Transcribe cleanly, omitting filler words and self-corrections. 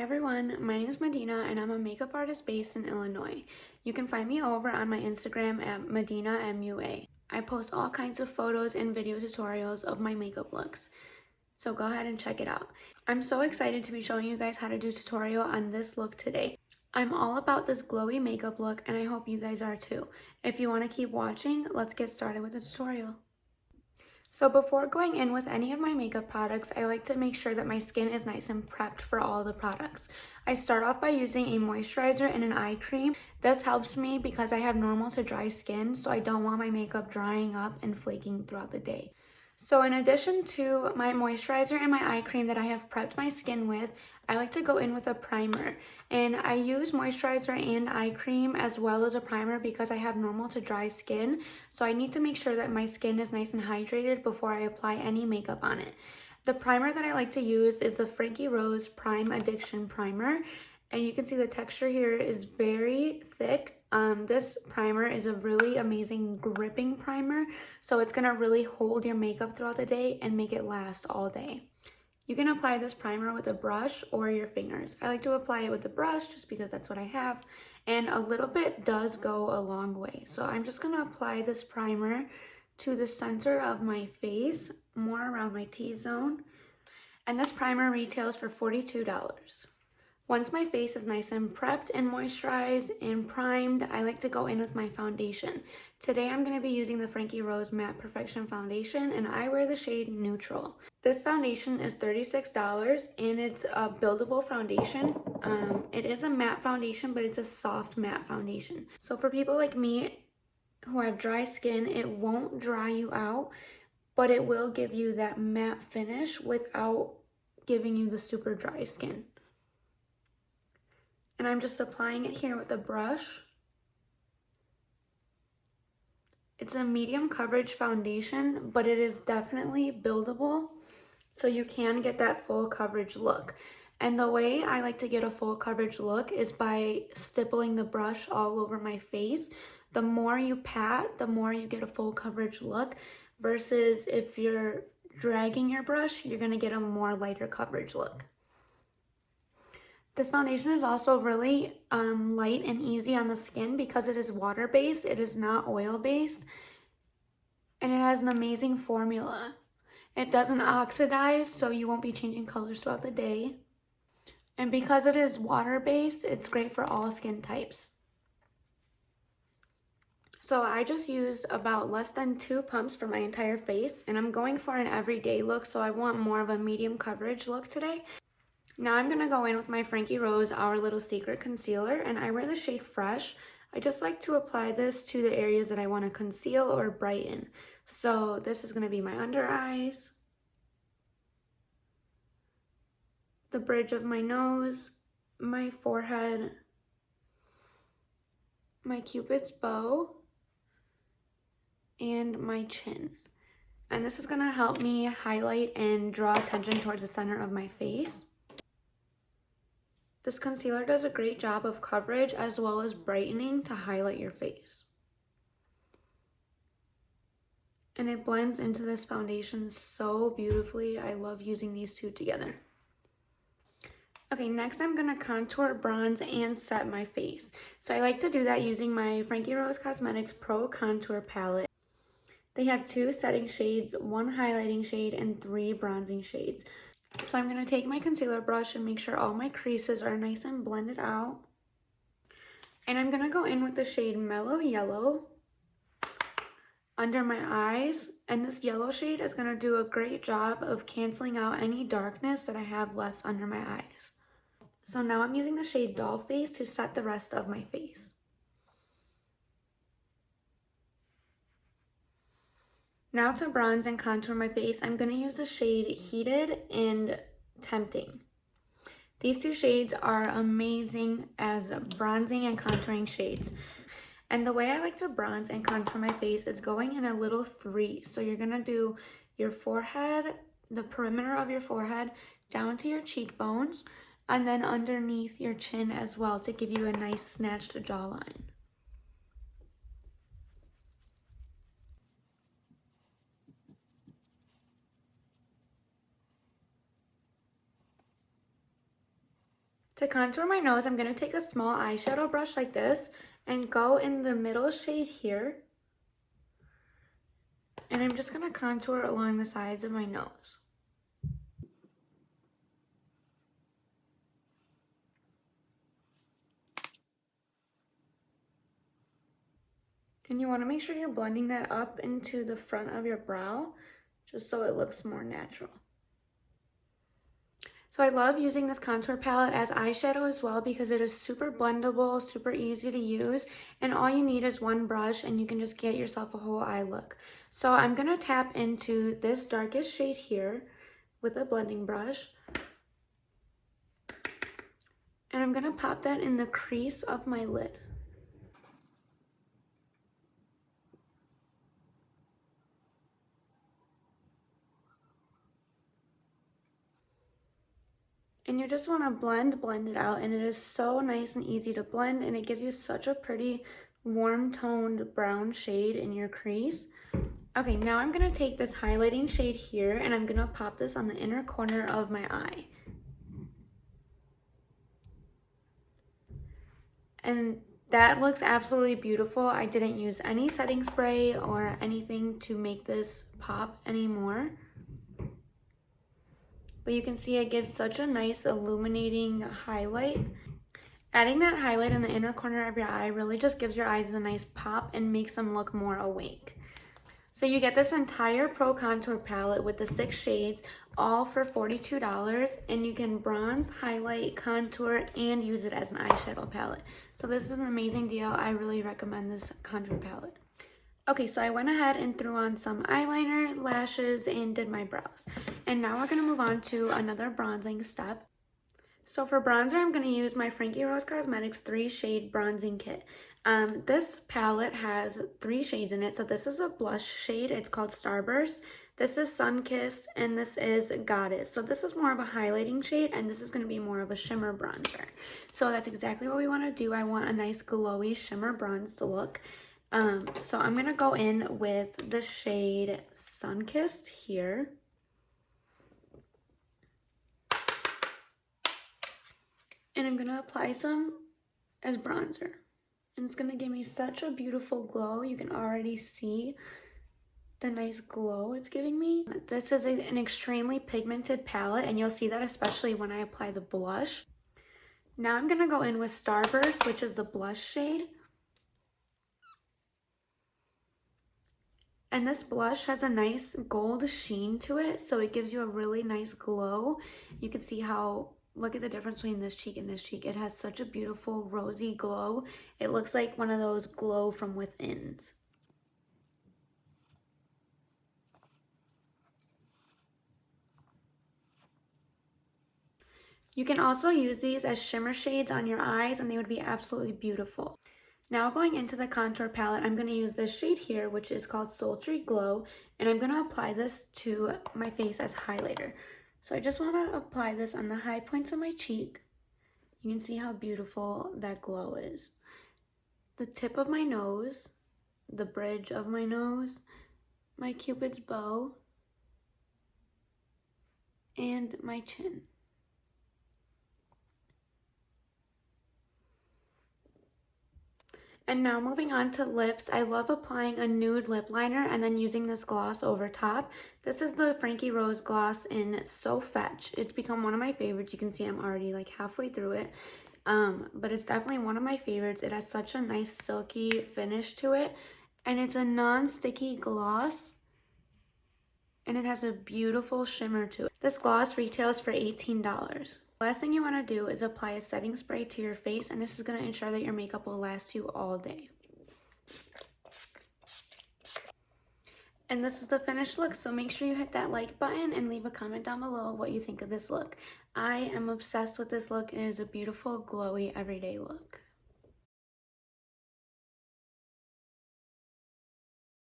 everyone, my name is Medina and I'm a makeup artist based in Illinois. You can find me over on my Instagram at MedinaMUA. I post all kinds of photos and video tutorials of my makeup looks, so go ahead and check it out. I'm so excited to be showing you guys how to do a tutorial on this look today. I'm all about this glowy makeup look and I hope you guys are too. If you want to keep watching, let's get started with the tutorial. So before going in with any of my makeup products, I like to make sure that my skin is nice and prepped for all the products. I start off by using a moisturizer and an eye cream. This helps me because I have normal to dry skin, so I don't want my makeup drying up and flaking throughout the day. So in addition to my moisturizer and my eye cream that I have prepped my skin with, I like to go in with a primer. And I use moisturizer and eye cream as well as a primer because I have normal to dry skin. So I need to make sure that my skin is nice and hydrated before I apply any makeup on it. The primer that I like to use is the Frankie Rose Prime Addiction Primer. And you can see the texture here is very thick. This primer is a really amazing gripping primer, so it's gonna really hold your makeup throughout the day and make it last all day. You can apply this primer with a brush or your fingers. I like to apply it with a brush just because that's what I have, and a little bit does go a long way. So I'm just gonna apply this primer to the center of my face, more around my T-zone, and this primer retails for $42. Once my face is nice and prepped and moisturized and primed, I like to go in with my foundation. Today I'm going to be using the Frankie Rose Matte Perfection Foundation and I wear the shade Neutral. This foundation is $36 and it's a buildable foundation. It is a matte foundation, but it's a soft matte foundation. So for people like me who have dry skin, it won't dry you out, but it will give you that matte finish without giving you the super dry skin. And I'm just applying it here with a brush. It's a medium coverage foundation, but it is definitely buildable, so you can get that full coverage look. And the way I like to get a full coverage look is by stippling the brush all over my face. The more you pat, the more you get a full coverage look, versus if you're dragging your brush, you're gonna get a more lighter coverage look. This foundation is also really light and easy on the skin because it is water-based, it is not oil-based, and it has an amazing formula. It doesn't oxidize, so you won't be changing colors throughout the day. And because it is water-based, it's great for all skin types. So I just used about less than 2 pumps for my entire face, and I'm going for an everyday look, so I want more of a medium coverage look today. Now I'm going to go in with my Frankie Rose Our Little Secret Concealer, and I wear the shade Fresh. I just like to apply this to the areas that I want to conceal or brighten. So this is going to be my under eyes, the bridge of my nose, my forehead, my Cupid's bow, and my chin. And this is going to help me highlight and draw attention towards the center of my face. This concealer does a great job of coverage as well as brightening to highlight your face. And it blends into this foundation so beautifully. I love using these two together. Okay, next I'm going to contour, bronze, and set my face. So I like to do that using my Frankie Rose Cosmetics Pro Contour Palette. They have 2 setting shades, 1 highlighting shade, and 3 bronzing shades. So I'm going to take my concealer brush and make sure all my creases are nice and blended out. And I'm going to go in with the shade Mellow Yellow under my eyes. And this yellow shade is going to do a great job of canceling out any darkness that I have left under my eyes. So now I'm using the shade Doll Face to set the rest of my face. Now to bronze and contour my face, I'm going to use the shade Heated and Tempting. These 2 shades are amazing as bronzing and contouring shades. And the way I like to bronze and contour my face is going in a little 3. So you're going to do your forehead, the perimeter of your forehead, down to your cheekbones, and then underneath your chin as well to give you a nice snatched jawline. To contour my nose, I'm going to take a small eyeshadow brush like this and go in the middle shade here. And I'm just going to contour along the sides of my nose. And you want to make sure you're blending that up into the front of your brow, just so it looks more natural. So I love using this contour palette as eyeshadow as well because it is super blendable, super easy to use, and all you need is one brush and you can just get yourself a whole eye look. So I'm going to tap into this darkest shade here with a blending brush. And I'm going to pop that in the crease of my lid. And you just want to blend it out, and it is so nice and easy to blend, and it gives you such a pretty warm toned brown shade in your crease. Okay, now I'm going to take this highlighting shade here and I'm going to pop this on the inner corner of my eye. And that looks absolutely beautiful. I didn't use any setting spray or anything to make this pop anymore. But you can see it gives such a nice illuminating highlight. Adding that highlight in the inner corner of your eye really just gives your eyes a nice pop and makes them look more awake. So you get this entire Pro Contour palette with the 6 shades, all for $42, and you can bronze, highlight, contour, and use it as an eyeshadow palette. So this is an amazing deal. I really recommend this contour palette. Okay, so I went ahead and threw on some eyeliner, lashes, and did my brows. And now we're going to move on to another bronzing step. So for bronzer, I'm going to use my Frankie Rose Cosmetics 3-shade bronzing kit. This palette has 3 shades in it. So this is a blush shade. It's called Starburst. This is Sunkissed, and this is Goddess. So this is more of a highlighting shade, and this is going to be more of a shimmer bronzer. So that's exactly what we want to do. I want a nice glowy shimmer bronze to look. So I'm going to go in with the shade Sunkissed here. And I'm going to apply some as bronzer. And it's going to give me such a beautiful glow. You can already see the nice glow it's giving me. This is an extremely pigmented palette, and you'll see that especially when I apply the blush. Now I'm going to go in with Starburst, which is the blush shade. And this blush has a nice gold sheen to it, so it gives you a really nice glow. You can see how, look at the difference between this cheek and this cheek. It has such a beautiful rosy glow. It looks like one of those glow from withins. You can also use these as shimmer shades on your eyes, and they would be absolutely beautiful. Now going into the contour palette, I'm going to use this shade here, which is called Sultry Glow, and I'm going to apply this to my face as highlighter. So I just want to apply this on the high points of my cheek. You can see how beautiful that glow is. The tip of my nose, the bridge of my nose, my Cupid's bow, and my chin. And now moving on to lips, I love applying a nude lip liner and then using this gloss over top. This is the Frankie Rose gloss in So Fetch. It's become one of my favorites. You can see I'm already like halfway through it. But it's definitely one of my favorites. It has such a nice silky finish to it. And it's a non-sticky gloss. And it has a beautiful shimmer to it. This gloss retails for $18. Last thing you want to do is apply a setting spray to your face, and this is going to ensure that your makeup will last you all day. And this is the finished look, so make sure you hit that like button and leave a comment down below what you think of this look. I am obsessed with this look. It is a beautiful, glowy, everyday look.